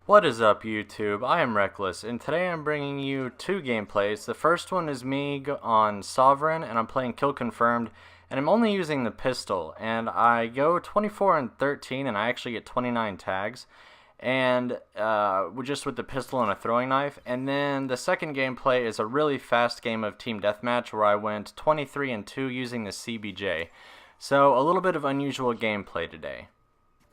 What is up, YouTube? I am Reckless, and today I'm bringing you two gameplays. The first one is me on Sovereign, and I'm playing Kill Confirmed, and I'm only using the pistol, and I go 24 and 13, and I actually get 29 tags, and just with the pistol and a throwing knife. And then the second gameplay is a really fast game of Team Deathmatch where I went 23 and 2 using the CBJ. So a little bit of unusual gameplay today.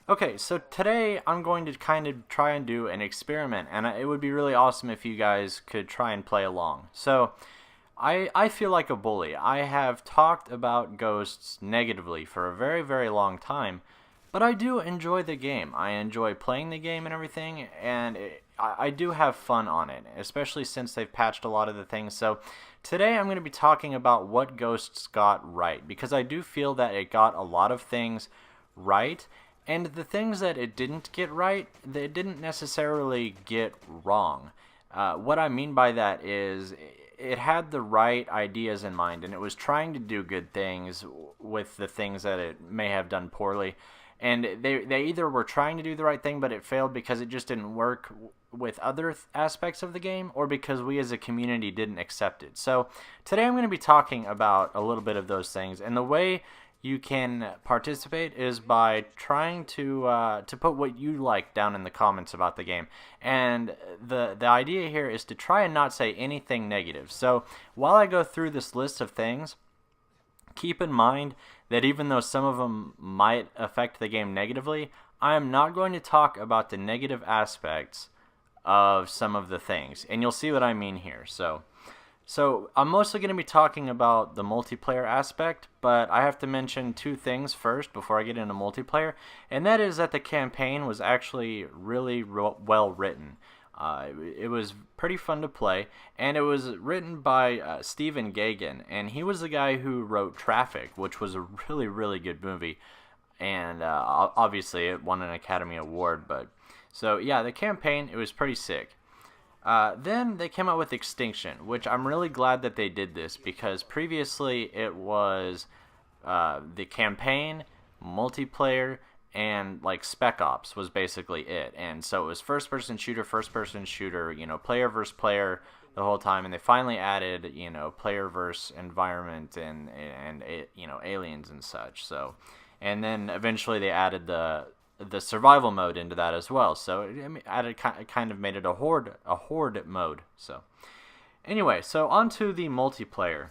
Okay, so today I'm going to kind of try and do an experiment, and it would be really awesome if you guys could try and play along. So, I feel like a bully. I have talked about Ghosts negatively for a very, very long time, but I do enjoy the game. I enjoy playing the game and everything, and I do have fun on it, especially since they've patched a lot of the things. So, today I'm going to be talking about what Ghosts got right, because I do feel that it got a lot of things right. And the things that it didn't get right, they didn't necessarily get wrong. What I mean by that is it had the right ideas in mind, and it was trying to do good things with the things that it may have done poorly. And they either were trying to do the right thing, but it failed because it just didn't work with other aspects of the game, or because we as a community didn't accept it. So today I'm going to be talking about a little bit of those things, and the way you can participate is by trying to put what you like down in the comments about the game. And the idea here is to try and not say anything negative. So while I go through this list of things, keep in mind that even though some of them might affect the game negatively, I am not going to talk about the negative aspects of some of the things. And you'll see what I mean here. So I'm mostly going to be talking about the multiplayer aspect, but I have to mention two things first before I get into multiplayer, and that is that the campaign was actually really well written. It was pretty fun to play, and it was written by Stephen Gagan, and he was the guy who wrote Traffic, which was a really, really good movie, and obviously it won an Academy Award. But so yeah, the campaign, it was pretty sick. Then they came out with Extinction, which I'm really glad that they did this, because previously it was the campaign, multiplayer, and like Spec Ops was basically it. And so it was first-person shooter, you know, player versus player the whole time. And they finally added, you know, player versus environment and you know, aliens and such. So, and then eventually they added the survival mode into that as well. So it added, kind of made it a horde mode. So anyway, so on to the multiplayer.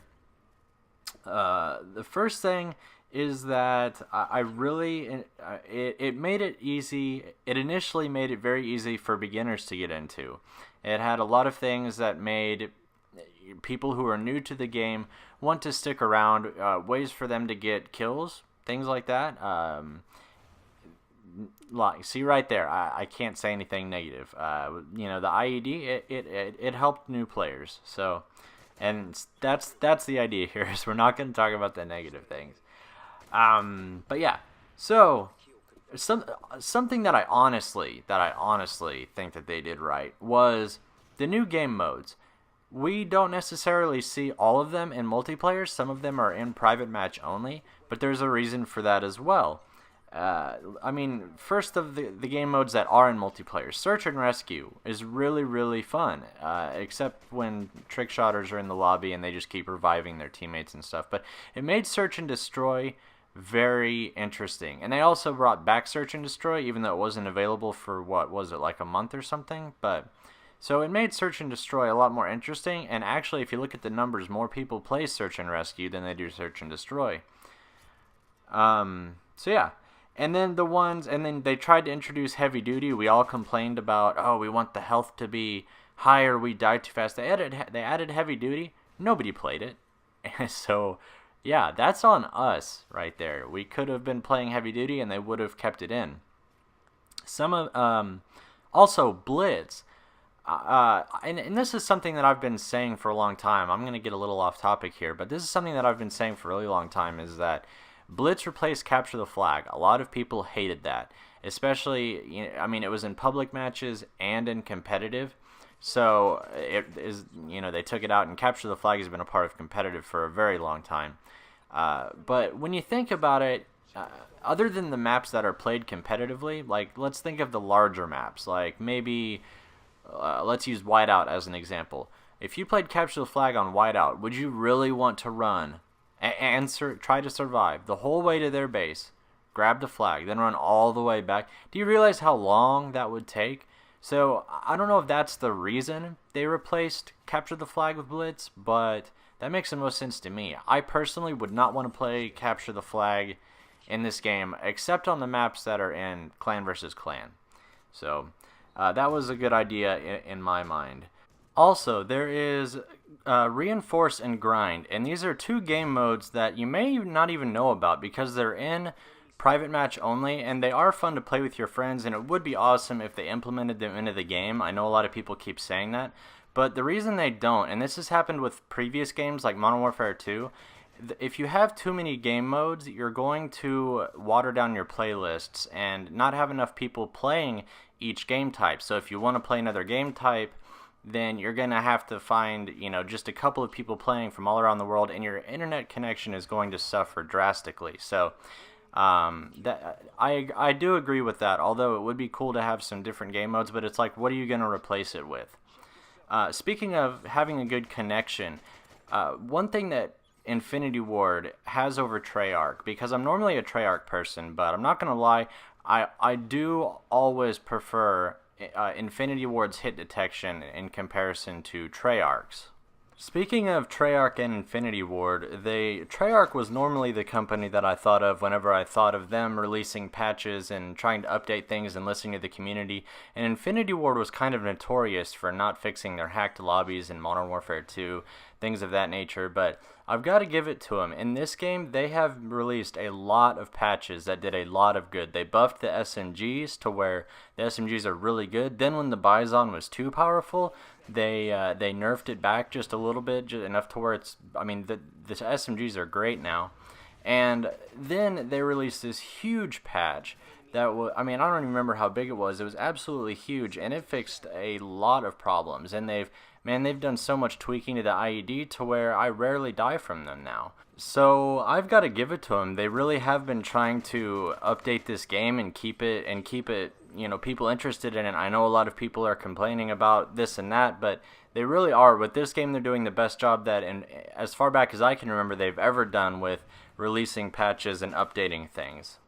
The first thing is that I really it made it easy. It initially made it very easy for beginners to get into. It had a lot of things that made people who are new to the game want to stick around, ways for them to get kills, things like that. Like, see right there, I can't say anything negative. You know, the IED, it helped new players. So, and that's the idea here, is we're not going to talk about the negative things. But yeah, so something that I honestly think that they did right was the new game modes. We don't necessarily see all of them in multiplayer. Some of them are in private match only, but there's a reason for that as well. I mean, first of the game modes that are in multiplayer, Search and Rescue is really, really fun, except when trick shotters are in the lobby and they just keep reviving their teammates and stuff. But it made Search and Destroy very interesting. And they also brought back Search and Destroy, even though it wasn't available for, what was it, like a month or something? But so it made Search and Destroy a lot more interesting. And actually, if you look at the numbers, more people play Search and Rescue than they do Search and Destroy. So yeah. And then they tried to introduce heavy duty. We all complained about, oh, we want the health to be higher, we die too fast. They added heavy duty. Nobody played it. And so, yeah, that's on us right there. We could have been playing heavy duty and they would have kept it in. Also Blitz. And this is something that I've been saying for a long time. I'm going to get a little off topic here, but this is something that I've been saying for a really long time, is that Blitz replaced Capture the Flag. A lot of people hated that, especially, you know, I mean, it was in public matches and in competitive. So it is, you know, they took it out, and Capture the Flag has been a part of competitive for a very long time. But when you think about it, other than the maps that are played competitively, like let's think of the larger maps, like maybe let's use Whiteout as an example. If you played Capture the Flag on Whiteout, would you really want to run and try to survive the whole way to their base, grab the flag, then run all the way back? Do you realize how long that would take? So I don't know if that's the reason they replaced Capture the Flag with Blitz, but that makes the most sense to me. I personally would not want to play Capture the Flag in this game, except on the maps that are in Clan versus Clan. So that was a good idea in my mind. Also, there is Reinforce and Grind, and these are two game modes that you may not even know about because they're in private match only, and they are fun to play with your friends, and it would be awesome if they implemented them into the game. I know a lot of people keep saying that, but the reason they don't, and this has happened with previous games like Modern Warfare 2, if you have too many game modes, you're going to water down your playlists and not have enough people playing each game type. So if you want to play another game type, then you're going to have to find, just a couple of people playing from all around the world, and your internet connection is going to suffer drastically. So I do agree with that, although it would be cool to have some different game modes, but it's like, what are you going to replace it with? Speaking of having a good connection, one thing that Infinity Ward has over Treyarch, because I'm normally a Treyarch person, but I'm not going to lie, I do always prefer Infinity Ward's hit detection in comparison to Treyarch's. Speaking of Treyarch and Infinity Ward, Treyarch was normally the company that I thought of whenever I thought of them releasing patches and trying to update things and listening to the community, and Infinity Ward was kind of notorious for not fixing their hacked lobbies in Modern Warfare 2, things of that nature, but I've got to give it to them. In this game, they have released a lot of patches that did a lot of good. They buffed the SMGs to where the SMGs are really good. Then when the Bison was too powerful, they nerfed it back just a little bit, just enough to where it's, the SMGs are great now. And then they released this huge patch that was, I don't even remember how big it was. It was absolutely huge, and it fixed a lot of problems. And they've done so much tweaking to the IED to where I rarely die from them now. So I've got to give it to them. They really have been trying to update this game and keep it, people interested in it. I know a lot of people are complaining about this and that, but they really are. With this game, they're doing the best job that, and as far back as I can remember, they've ever done with releasing patches and updating things.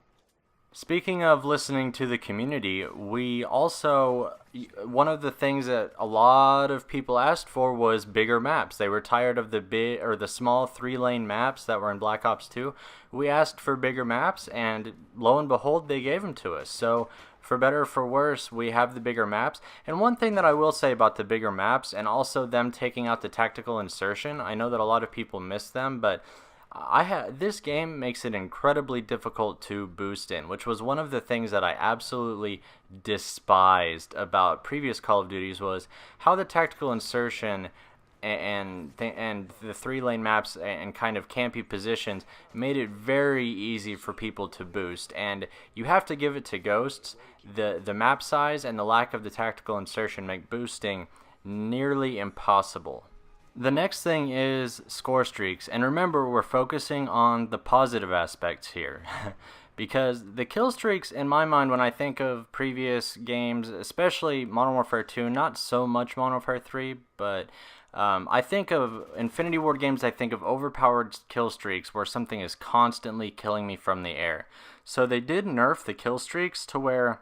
Speaking of listening to the community, we also, one of the things that a lot of people asked for was bigger maps. They were tired of the small 3-lane maps that were in Black Ops 2. We asked for bigger maps, and lo and behold, they gave them to us. So for better or for worse, we have the bigger maps. And one thing that I will say about the bigger maps, and also them taking out the tactical insertion, I know that a lot of people miss them, but this game makes it incredibly difficult to boost in, which was one of the things that I absolutely despised about previous Call of Duties, was how the tactical insertion and the 3-lane maps and kind of campy positions made it very easy for people to boost. And you have to give it to Ghosts. The map size and the lack of the tactical insertion make boosting nearly impossible. The next thing is score streaks, and remember, we're focusing on the positive aspects here. Because the kill streaks, in my mind, when I think of previous games, especially Modern Warfare 2, not so much Modern Warfare 3, but I think of Infinity Ward games, I think of overpowered kill streaks where something is constantly killing me from the air. So they did nerf the kill streaks to where,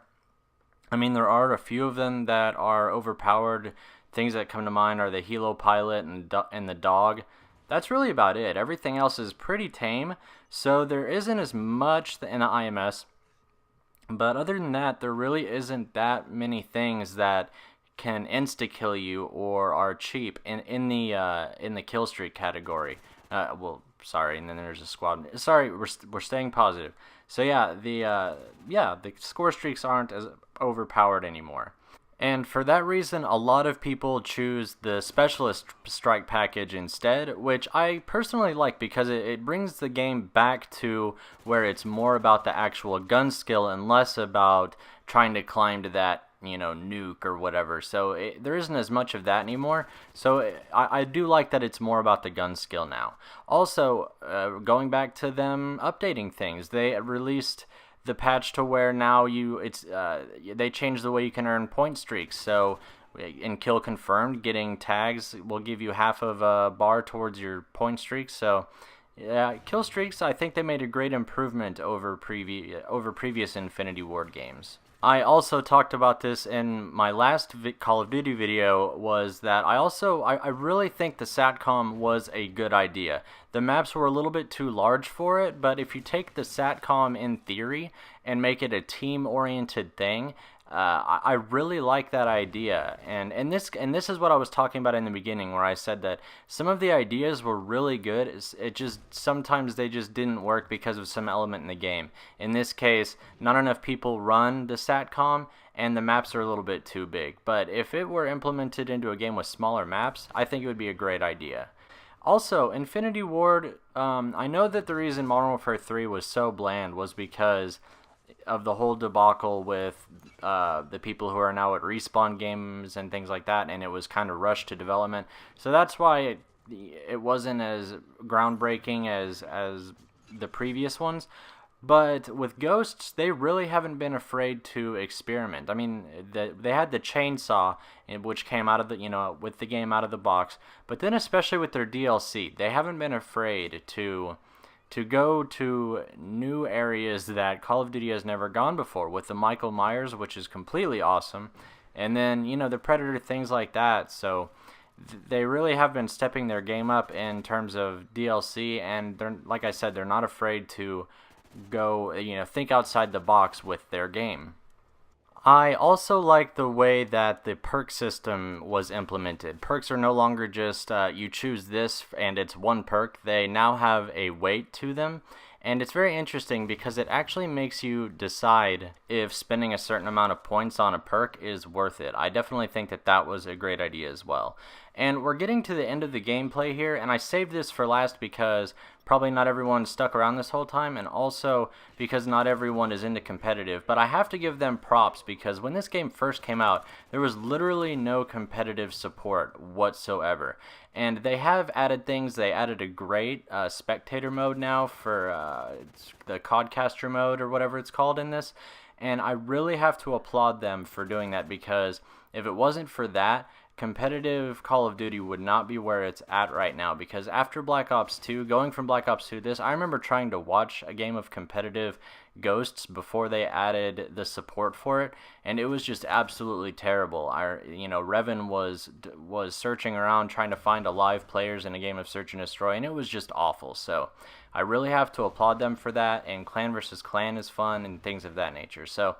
there are a few of them that are overpowered. Things that come to mind are the Helo Pilot and the Dog. That's really about it. Everything else is pretty tame, so there isn't as much in the IMS. But other than that, there really isn't that many things that can insta-kill you or are cheap in the kill streak category. Sorry, and then there's a squad. Sorry, we're staying positive. So yeah, the score streaks aren't as overpowered anymore. And for that reason, a lot of people choose the Specialist Strike package instead, which I personally like because it brings the game back to where it's more about the actual gun skill and less about trying to climb to that nuke or whatever. So there isn't as much of that anymore. So I do like that it's more about the gun skill now. Also, going back to them updating things, they released the patch to where now they changed the way you can earn point streaks. So in kill confirmed, getting tags will give you half of a bar towards your point streaks. So yeah, kill streaks, I think they made a great improvement over previous Infinity Ward games. I also talked about this in my last Call of Duty video, was that I really think the SATCOM was a good idea. The maps were a little bit too large for it, but if you take the SATCOM in theory and make it a team-oriented thing, I really like that idea, and this is what I was talking about in the beginning, where I said that some of the ideas were really good. It just sometimes they just didn't work because of some element in the game. In this case, not enough people run the SATCOM, and the maps are a little bit too big. But if it were implemented into a game with smaller maps, I think it would be a great idea. Also, Infinity Ward, I know that the reason Modern Warfare 3 was so bland was because of the whole debacle with the people who are now at Respawn Games and things like that, and it was kind of rushed to development. So that's why it wasn't as groundbreaking as the previous ones. But with Ghosts, they really haven't been afraid to experiment. I mean, they had the chainsaw, which came out of the, with the game out of the box. But then especially with their DLC, they haven't been afraid to go to new areas that Call of Duty has never gone before, with the Michael Myers, which is completely awesome, and then, the Predator, things like that. So they really have been stepping their game up in terms of DLC, and they're, like I said, they're not afraid to go, think outside the box with their game. I also like the way that the perk system was implemented. Perks are no longer just you choose this and it's one perk. They now have a weight to them, and it's very interesting because it actually makes you decide if spending a certain amount of points on a perk is worth it. I definitely think that that was a great idea as well. And we're getting to the end of the gameplay here, and I saved this for last because probably not everyone stuck around this whole time, and also because not everyone is into competitive. But I have to give them props, because when this game first came out, there was literally no competitive support whatsoever. And they have added things. They added a great spectator mode now for the CODcaster mode, or whatever it's called in this. And I really have to applaud them for doing that, because if it wasn't for that, competitive Call of Duty would not be where it's at right now. Because after Black Ops 2, going from Black Ops 2 to this, I remember trying to watch a game of competitive Ghosts before they added the support for it, and it was just absolutely terrible. Revan was searching around trying to find alive players in a game of Search and Destroy, and it was just awful. So I really have to applaud them for that, and Clan versus Clan is fun and things of that nature. So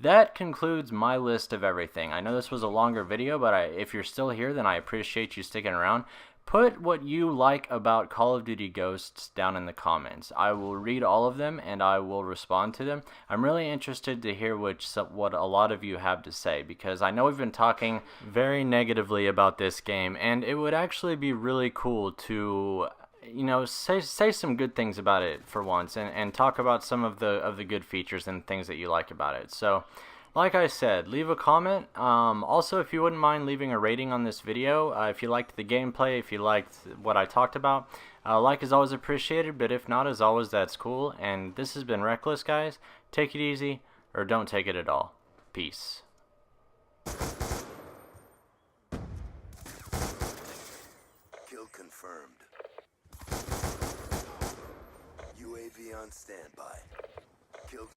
that concludes my list of everything. I know this was a longer video, but if you're still here, then I appreciate you sticking around. Put what you like about Call of Duty Ghosts down in the comments. I will read all of them, and I will respond to them. I'm really interested to hear what a lot of you have to say, because I know we've been talking very negatively about this game, and it would actually be really cool to say some good things about it for once, and talk about some of the good features and things that you like about it. So, like I said, leave a comment. Also, if you wouldn't mind leaving a rating on this video, if you liked the gameplay, if you liked what I talked about, like is always appreciated, but if not, as always, that's cool. And this has been Reckless, guys. Take it easy, or don't take it at all. Peace. Kill confirmed. UAV on standby. Kill